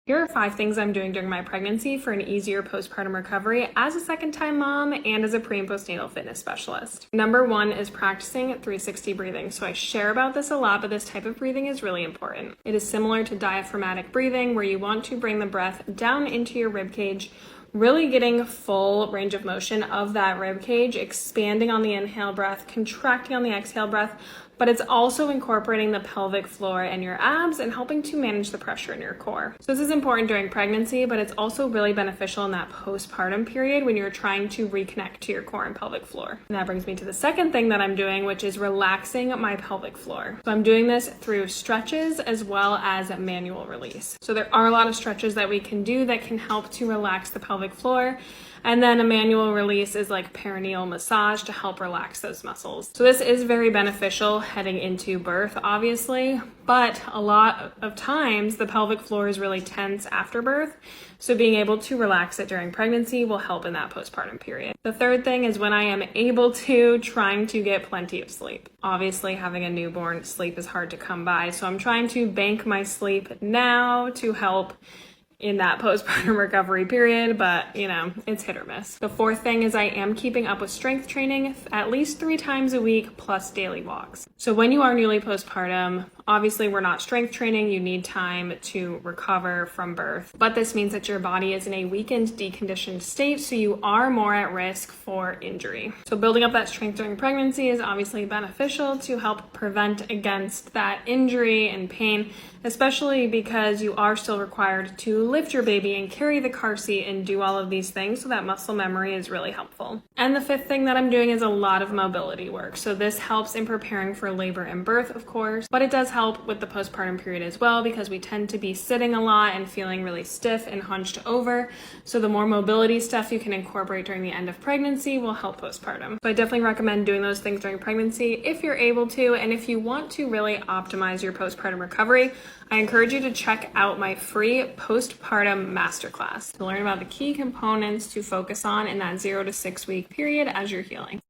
Here are 5 things I'm doing during my pregnancy for an easier postpartum recovery as a second-time mom and as a pre- and postnatal fitness specialist. Number 1 is practicing 360 breathing. So I share about this a lot, but this type of breathing is really important. It is similar to diaphragmatic breathing, where you want to bring the breath down into your rib cage, really getting full range of motion of that rib cage, expanding on the inhale breath, contracting on the exhale breath, but it's also incorporating the pelvic floor and your abs and helping to manage the pressure in your core. So this is important during pregnancy, but it's also really beneficial in that postpartum period when you're trying to reconnect to your core and pelvic floor. And that brings me to the second thing that I'm doing, which is relaxing my pelvic floor. So I'm doing this through stretches as well as manual release. So there are a lot of stretches that we can do that can help to relax the pelvic floor. And then a manual release is like perineal massage to help relax those muscles. So this is very beneficial heading into birth, obviously, but a lot of times the pelvic floor is really tense after birth. So being able to relax it during pregnancy will help in that postpartum period. The third thing is when I am able to, trying to get plenty of sleep. Obviously, having a newborn, sleep is hard to come by. So I'm trying to bank my sleep now to help in that postpartum recovery period, but it's hit or miss. The fourth thing is I am keeping up with strength training at least 3 times a week plus daily walks. So when you are newly postpartum, obviously we're not strength training, you need time to recover from birth, but this means that your body is in a weakened, deconditioned state, so you are more at risk for injury. So building up that strength during pregnancy is obviously beneficial to help prevent against that injury and pain, especially because you are still required to lift your baby and carry the car seat and do all of these things, so that muscle memory is really helpful. And the fifth thing that I'm doing is a lot of mobility work. So this helps in preparing for labor and birth, of course, but it does help with the postpartum period as well, because we tend to be sitting a lot and feeling really stiff and hunched over. So the more mobility stuff you can incorporate during the end of pregnancy will help postpartum. So I definitely recommend doing those things during pregnancy if you're able to, and if you want to really optimize your postpartum recovery, I encourage you to check out my free postpartum masterclass to learn about the key components to focus on in that 0 to 6 week period as you're healing.